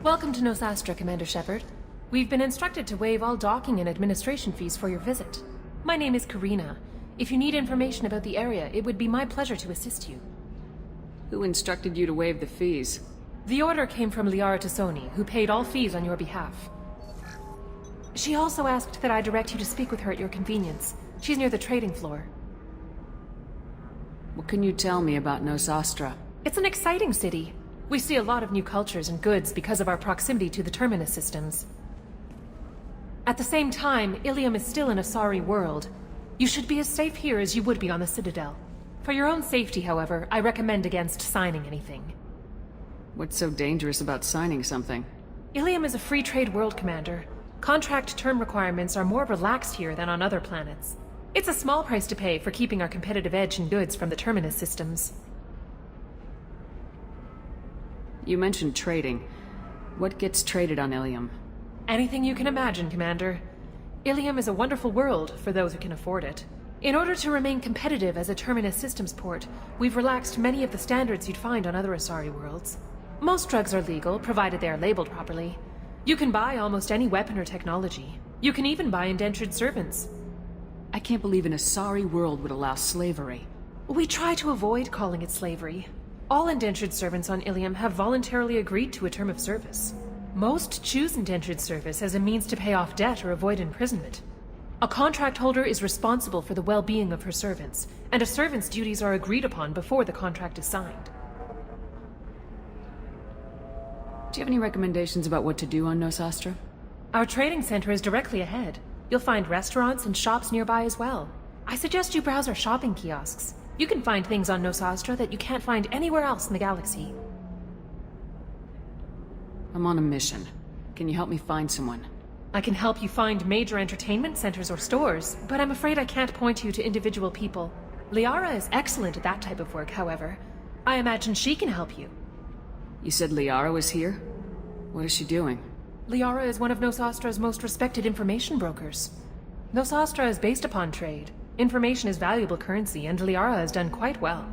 Welcome to Nosastra, Commander Shepard. We've been instructed to waive all docking and administration fees for your visit. My name is Karina. If you need information about the area, it would be my pleasure to assist you. Who instructed you to waive the fees? The order came from Liara Tassoni, who paid all fees on your behalf. She also asked that I direct you to speak with her at your convenience. She's near the trading floor. What can you tell me about Nosastra? It's an exciting city. We see a lot of new cultures and goods because of our proximity to the Terminus systems. At the same time, Illium is still an Asari world. You should be as safe here as you would be on the Citadel. For your own safety, however, I recommend against signing anything. What's so dangerous about signing something? Illium is a free trade world, Commander. Contract term requirements are more relaxed here than on other planets. It's a small price to pay for keeping our competitive edge in goods from the Terminus systems. You mentioned trading. What gets traded on Illium? Anything you can imagine, Commander. Illium is a wonderful world for those who can afford it. In order to remain competitive as a Terminus systems port, we've relaxed many of the standards you'd find on other Asari worlds. Most drugs are legal, provided they are labeled properly. You can buy almost any weapon or technology. You can even buy indentured servants. I can't believe an Asari world would allow slavery. We try to avoid calling it slavery. All indentured servants on Illium have voluntarily agreed to a term of service. Most choose indentured service as a means to pay off debt or avoid imprisonment. A contract holder is responsible for the well-being of her servants, and a servant's duties are agreed upon before the contract is signed. Do you have any recommendations about what to do on Nosastra? Our trading center is directly ahead. You'll find restaurants and shops nearby as well. I suggest you browse our shopping kiosks. You can find things on Nosastra that you can't find anywhere else in the galaxy. I'm on a mission. Can you help me find someone? I can help you find major entertainment centers or stores, but I'm afraid I can't point you to individual people. Liara is excellent at that type of work, however. I imagine she can help you. You said Liara was here? What is she doing? Liara is one of Nosastra's most respected information brokers. Nosastra is based upon trade. Information is valuable currency, and Liara has done quite well.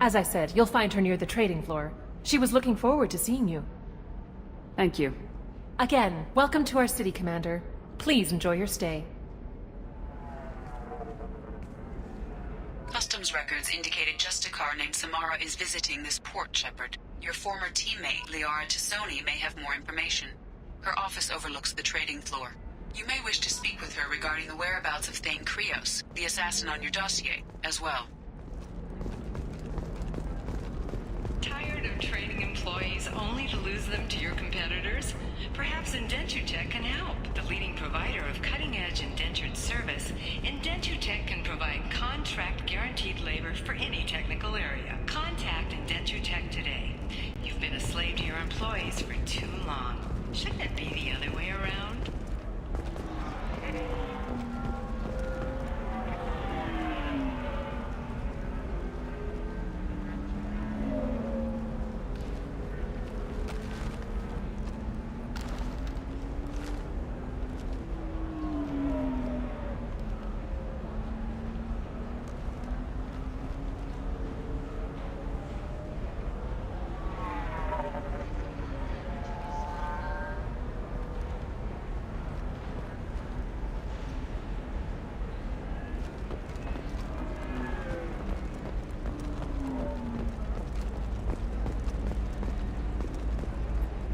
As I said, you'll find her near the trading floor. She was looking forward to seeing you. Thank you. Again, welcome to our city, Commander. Please enjoy your stay. Customs records indicated just a car named Samara is visiting this port, Shepard. Your former teammate, Liara Tassoni, may have more information. Her office overlooks the trading floor. You may wish to speak with her regarding the whereabouts of Thane Krios, the assassin on your dossier, as well. Tired of trading employees only to lose them to your competitors? Perhaps Indentutech can help. The leading provider of cutting-edge indentured service, Indentutech can provide contract-guaranteed labor for any technical area. Contact Indentutech today. You've been a slave to your employees for too long. Shouldn't it be the other way around?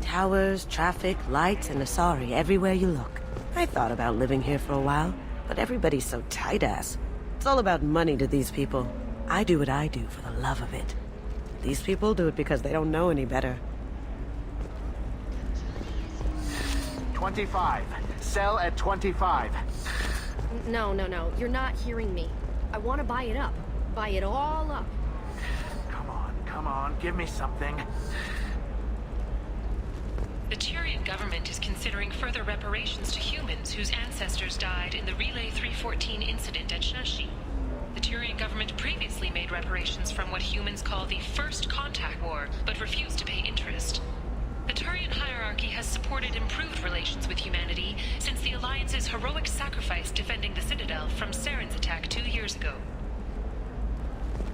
Towers, traffic, lights, and Asari everywhere you look. I thought about living here for a while, but everybody's so tight-ass. It's all about money to these people. I do what I do for the love of it. These people do it because they don't know any better. 25. Sell at 25. No. You're not hearing me. I want to buy it up. Buy it all up. Come on, give me something. The Turian government is considering further reparations to humans whose ancestors died in the Relay 314 incident at Shashi. The Turian government previously made reparations from what humans call the First Contact War, but refused to pay interest. The Asarian hierarchy has supported improved relations with humanity since the Alliance's heroic sacrifice defending the Citadel from Saren's attack 2 years ago.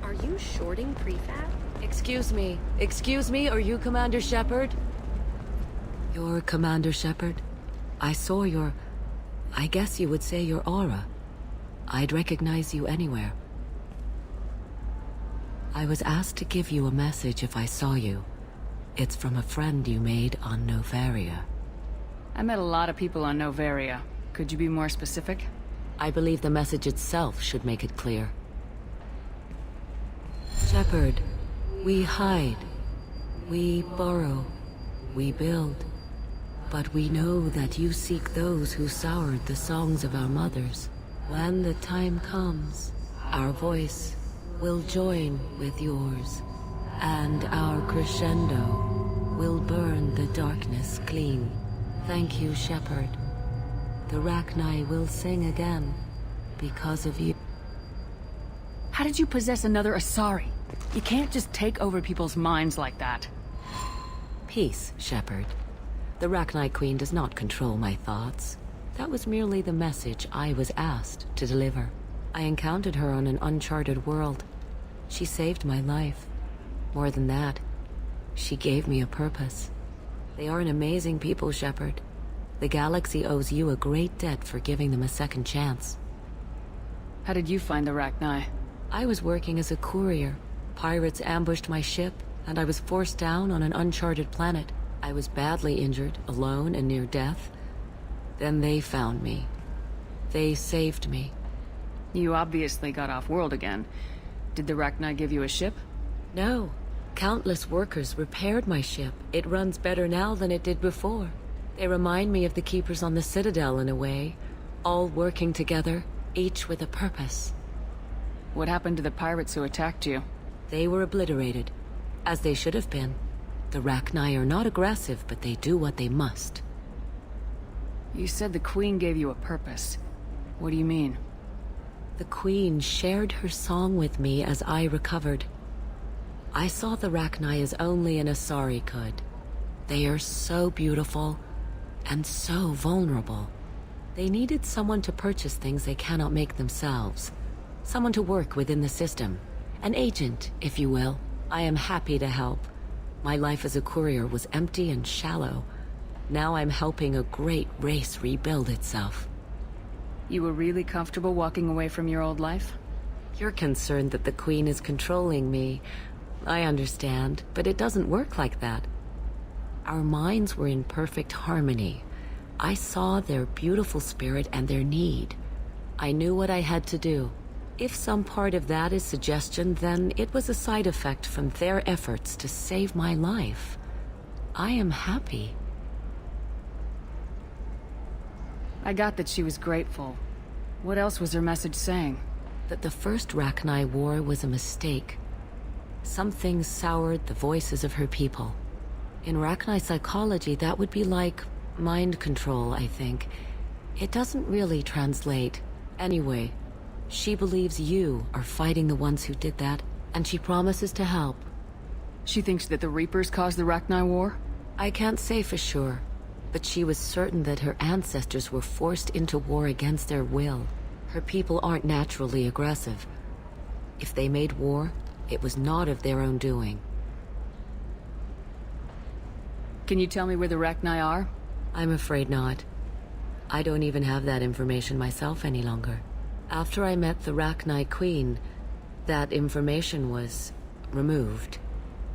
Are you shorting prefab? Excuse me, are you Commander Shepard? You're Commander Shepard? I saw I guess you would say your aura. I'd recognize you anywhere. I was asked to give you a message if I saw you. It's from a friend you made on Novaria. I met a lot of people on Novaria. Could you be more specific? I believe the message itself should make it clear. Shepard, we hide. We borrow. We build. But we know that you seek those who soured the songs of our mothers. When the time comes, our voice will join with yours, and our crescendo will burn the darkness clean. Thank you, Shepard. The Rachni will sing again because of you. How did you possess another Asari? You can't just take over people's minds like that. Peace, Shepard. The Rachni Queen does not control my thoughts. That was merely the message I was asked to deliver. I encountered her on an uncharted world. She saved my life. More than that, she gave me a purpose. They are an amazing people, Shepard. The galaxy owes you a great debt for giving them a second chance. How did you find the Rachni? I was working as a courier. Pirates ambushed my ship, and I was forced down on an uncharted planet. I was badly injured, alone and near death. Then they found me. They saved me. You obviously got off-world again. Did the Rachni give you a ship? No. Countless workers repaired my ship. It runs better now than it did before. They remind me of the Keepers on the Citadel in a way. All working together, each with a purpose. What happened to the pirates who attacked you? They were obliterated, as they should have been. The Rachni are not aggressive, but they do what they must. You said the Queen gave you a purpose. What do you mean? The Queen shared her song with me as I recovered. I saw the Rachni as only an Asari could. They are so beautiful, and so vulnerable. They needed someone to purchase things they cannot make themselves. Someone to work within the system. An agent, if you will. I am happy to help. My life as a courier was empty and shallow. Now I'm helping a great race rebuild itself. You were really comfortable walking away from your old life? You're concerned that the Queen is controlling me. I understand, but it doesn't work like that. Our minds were in perfect harmony. I saw their beautiful spirit and their need. I knew what I had to do. If some part of that is suggestion, then it was a side effect from their efforts to save my life. I am happy. I got that she was grateful. What else was her message saying? That the first Rachni War was a mistake. Something soured the voices of her people. In Rachni psychology, that would be like mind control, I think. It doesn't really translate. Anyway, she believes you are fighting the ones who did that, and she promises to help. She thinks that the Reapers caused the Rachni War? I can't say for sure, but she was certain that her ancestors were forced into war against their will. Her people aren't naturally aggressive. If they made war, it was not of their own doing. Can you tell me where the Rachni are? I'm afraid not. I don't even have that information myself any longer. After I met the Rachni Queen, that information was removed.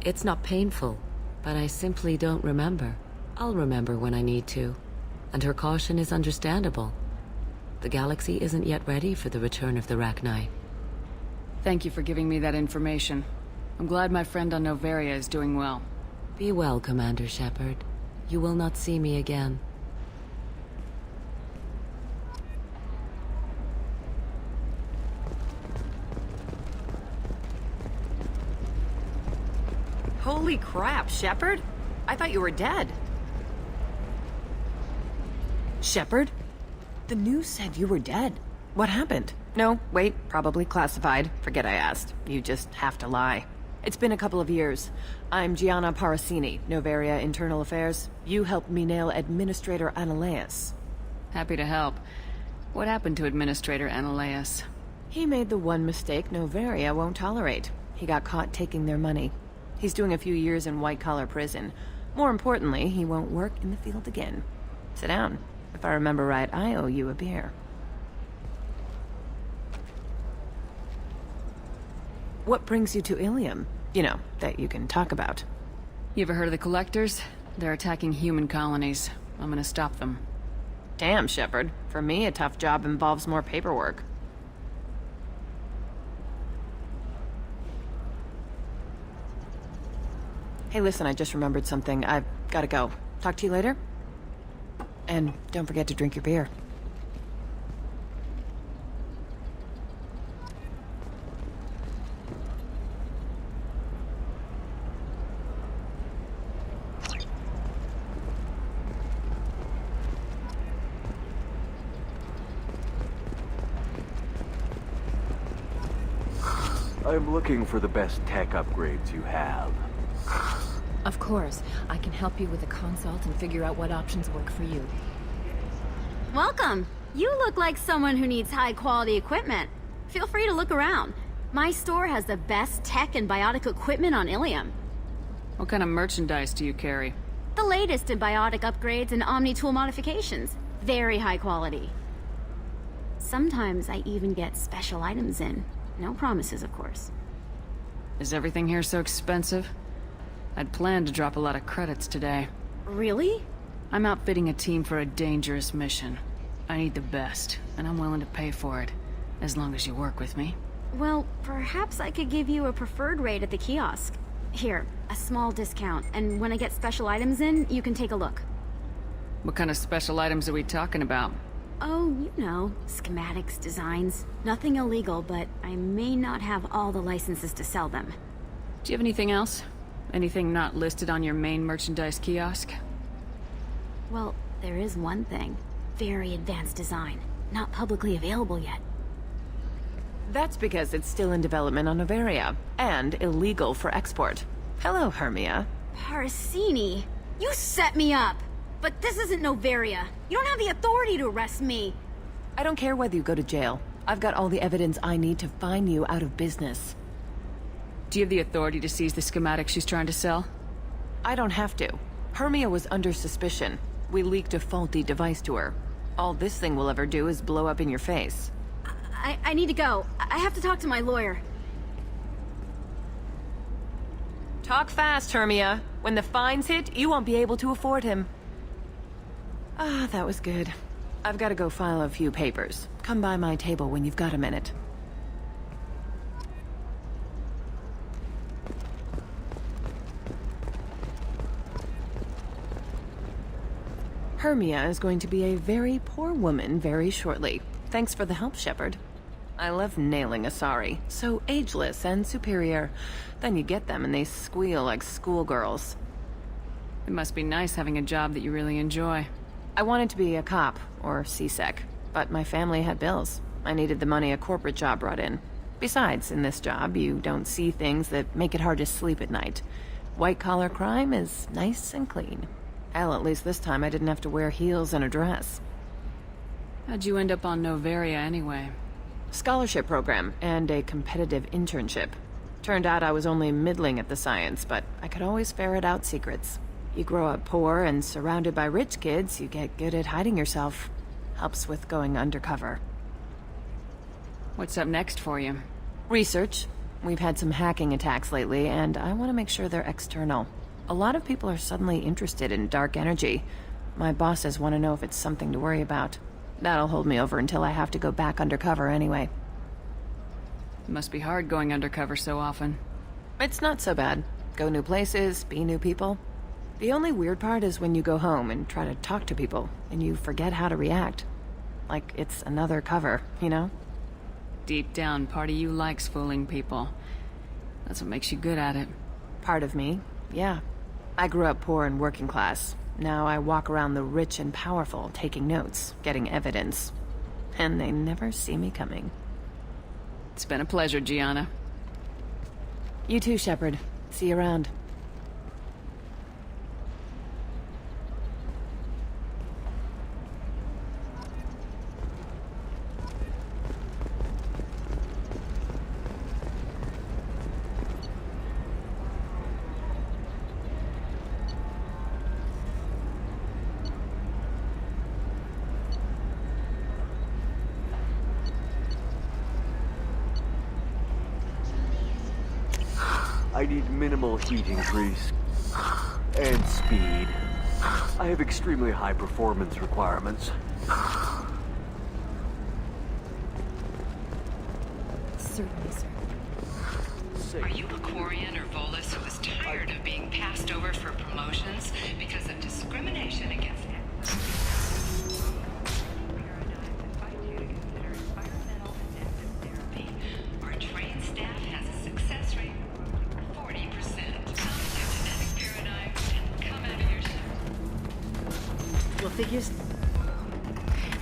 It's not painful, but I simply don't remember. I'll remember when I need to, and her caution is understandable. The galaxy isn't yet ready for the return of the Rachni. Thank you for giving me that information. I'm glad my friend on Novaria is doing well. Be well, Commander Shepard. You will not see me again. Holy crap, Shepard? I thought you were dead. Shepard? The news said you were dead. What happened? No, wait, probably classified. Forget I asked. You just have to lie. It's been a couple of years. I'm Gianna Parasini, Novaria Internal Affairs. You helped me nail Administrator Analeas. Happy to help. What happened to Administrator Analeas? He made the one mistake Novaria won't tolerate. He got caught taking their money. He's doing a few years in white-collar prison. More importantly, he won't work in the field again. Sit down. If I remember right, I owe you a beer. What brings you to Illium? You know, that you can talk about. You ever heard of the Collectors? They're attacking human colonies. I'm gonna stop them. Damn, Shepard. For me, a tough job involves more paperwork. Hey, listen, I just remembered something. I've gotta go. Talk to you later? And don't forget to drink your beer. I'm looking for the best tech upgrades you have. Of course. I can help you with a consult and figure out what options work for you. Welcome! You look like someone who needs high-quality equipment. Feel free to look around. My store has the best tech and biotic equipment on Illium. What kind of merchandise do you carry? The latest in biotic upgrades and Omni-tool modifications. Very high quality. Sometimes I even get special items in. No promises, of course. Is everything here so expensive? I'd planned to drop a lot of credits today. Really? I'm outfitting a team for a dangerous mission. I need the best, and I'm willing to pay for it, as long as you work with me. Well, perhaps I could give you a preferred rate at the kiosk. Here, a small discount, and when I get special items in, you can take a look. What kind of special items are we talking about? Oh, you know, schematics, designs. Nothing illegal, but I may not have all the licenses to sell them. Do you have anything else? Anything not listed on your main merchandise kiosk? Well, there is one thing. Very advanced design. Not publicly available yet. That's because it's still in development on Novaria, and illegal for export. Hello, Hermia. Parasini! You set me up! But this isn't Novaria. You don't have the authority to arrest me. I don't care whether you go to jail. I've got all the evidence I need to find you out of business. Do you have the authority to seize the schematics she's trying to sell? I don't have to. Hermia was under suspicion. We leaked a faulty device to her. All this thing will ever do is blow up in your face. I need to go. I have to talk to my lawyer. Talk fast, Hermia. When the fines hit, you won't be able to afford him. Ah, that was good. I've got to go file a few papers. Come by my table when you've got a minute. Hermia is going to be a very poor woman very shortly. Thanks for the help, Shepard. I love nailing Asari. So ageless and superior. Then you get them and they squeal like schoolgirls. It must be nice having a job that you really enjoy. I wanted to be a cop, or CSEC, but my family had bills. I needed the money a corporate job brought in. Besides, in this job, you don't see things that make it hard to sleep at night. White-collar crime is nice and clean. Hell, at least this time I didn't have to wear heels and a dress. How'd you end up on Novaria anyway? Scholarship program, and a competitive internship. Turned out I was only middling at the science, but I could always ferret out secrets. You grow up poor and surrounded by rich kids, you get good at hiding yourself. Helps with going undercover. What's up next for you? Research. We've had some hacking attacks lately, and I want to make sure they're external. A lot of people are suddenly interested in dark energy. My bosses want to know if it's something to worry about. That'll hold me over until I have to go back undercover anyway. It must be hard going undercover so often. It's not so bad. Go new places, be new people. The only weird part is when you go home and try to talk to people, and you forget how to react. Like it's another cover, you know? Deep down, part of you likes fooling people. That's what makes you good at it. Part of me, yeah. I grew up poor and working class. Now I walk around the rich and powerful, taking notes, getting evidence. And they never see me coming. It's been a pleasure, Gianna. You too, Shepard. See you around. I need minimal heat increase. And speed. I have extremely high performance requirements. Certainly, sir. Are you a Quarian or Volus who is tired of being passed over for promotions because of discrimination against him? Our trained staff has a success rate of 40%. Sounds like genetic paradigm and come out of your ship. Well, figures.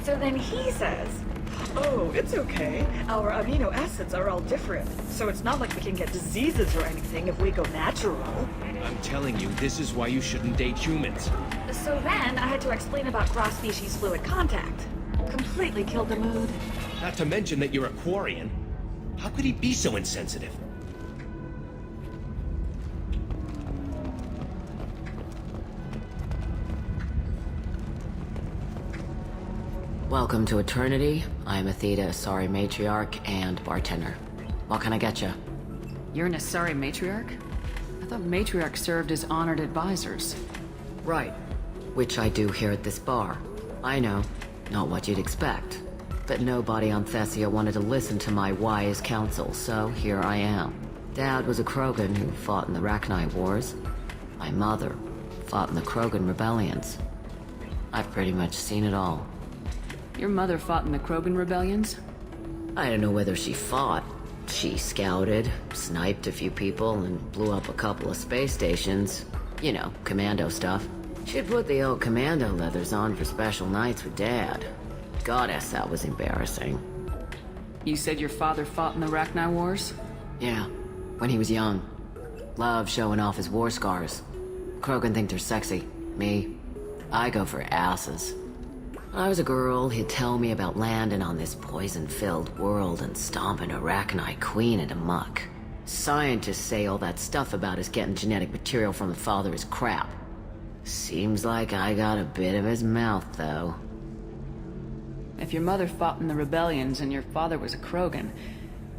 So then he says, oh, it's okay. Our amino acids are all different, so it's not like we can get diseases or anything if we go natural. I'm telling you, this is why you shouldn't date humans. So then I had to explain about cross-species fluid contact. Completely killed the mood. Not to mention that you're a Quarian. How could he be so insensitive? Welcome to Eternity. I'm Aethyta, Asari matriarch and bartender. What can I get you? You're an Asari matriarch? I thought matriarchs served as honored advisors. Right. Which I do here at this bar. I know. Not what you'd expect. But nobody on Thessia wanted to listen to my wise counsel, so here I am. Dad was a Krogan who fought in the Rachni Wars. My mother fought in the Krogan rebellions. I've pretty much seen it all. Your mother fought in the Krogan rebellions? I don't know whether she fought. She scouted, sniped a few people, and blew up a couple of space stations. You know, commando stuff. She'd put the old commando leathers on for special nights with Dad. Goddess, that was embarrassing. You said your father fought in the Rachni Wars? Yeah, when he was young. Loved showing off his war scars. Krogan think they're sexy. Me, I go for asses. When I was a girl, he'd tell me about landing on this poison-filled world and stomping a Rachni queen into muck. Scientists say all that stuff about us getting genetic material from the father is crap. Seems like I got a bit of his mouth, though. If your mother fought in the rebellions and your father was a Krogan,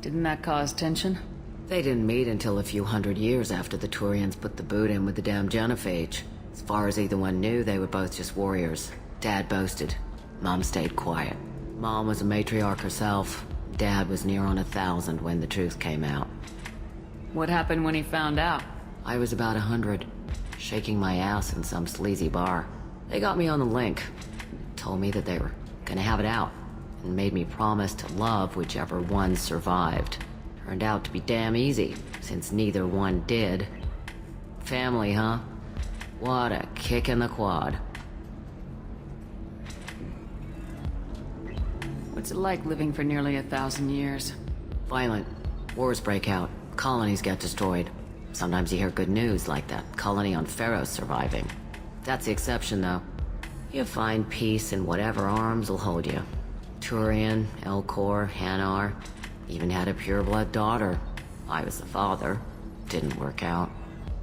didn't that cause tension? They didn't meet until a few hundred years after the Turians put the boot in with the damn genophage. As far as either one knew, they were both just warriors. Dad boasted. Mom stayed quiet. Mom was a matriarch herself. Dad was near on 1,000 when the truth came out. What happened when he found out? I was about 100, shaking my ass in some sleazy bar. They got me on the link. Told me that they were gonna have it out, and made me promise to love whichever one survived. Turned out to be damn easy, since neither one did. Family, huh? What a kick in the quad. What's it like living for nearly 1,000 years? Violent. Wars break out. Colonies get destroyed. Sometimes you hear good news, like that colony on Pharaoh surviving. That's the exception, though. You find peace in whatever arms will hold you. Turian, Elcor, Hanar. Even had a pureblood daughter. I was the father. Didn't work out.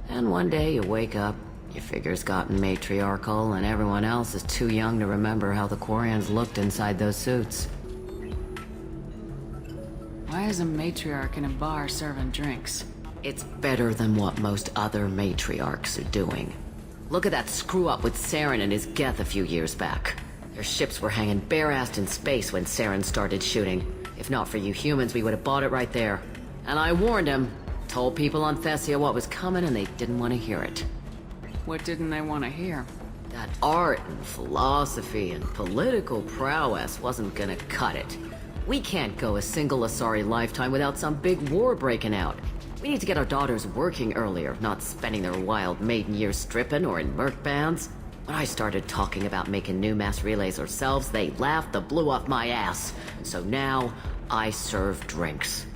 And one day you wake up, your figure's gotten matriarchal, and everyone else is too young to remember how the Quarians looked inside those suits. Why is a matriarch in a bar serving drinks? It's better than what most other matriarchs are doing. Look at that screw-up with Saren and his Geth a few years back. Their ships were hanging bare-assed in space when Saren started shooting. If not for you humans, we would have bought it right there. And I warned him. Told people on Thessia what was coming, and they didn't want to hear it. What didn't they want to hear? That art and philosophy and political prowess wasn't gonna cut it. We can't go a single Asari lifetime without some big war breaking out. We need to get our daughters working earlier, not spending their wild maiden years stripping or in merc bands. When I started talking about making new mass relays ourselves, they laughed the blue off my ass. So now, I serve drinks.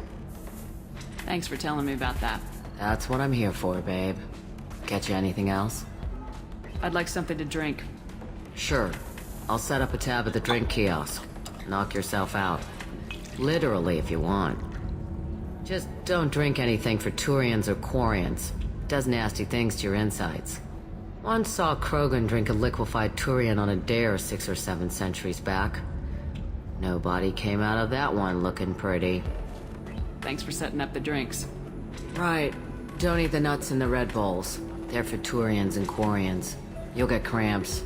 Thanks for telling me about that. That's what I'm here for, babe. Get you anything else? I'd like something to drink. Sure. I'll set up a tab at the drink kiosk. Knock yourself out. Literally, if you want. Just don't drink anything for Turians or Quarians. Does nasty things to your insides. Once saw Krogan drink a liquefied Turian on a dare 6 or 7 centuries back. Nobody came out of that one looking pretty. Thanks for setting up the drinks. Right. Don't eat the nuts in the Red Bulls. They're for Turians and Quarians. You'll get cramps.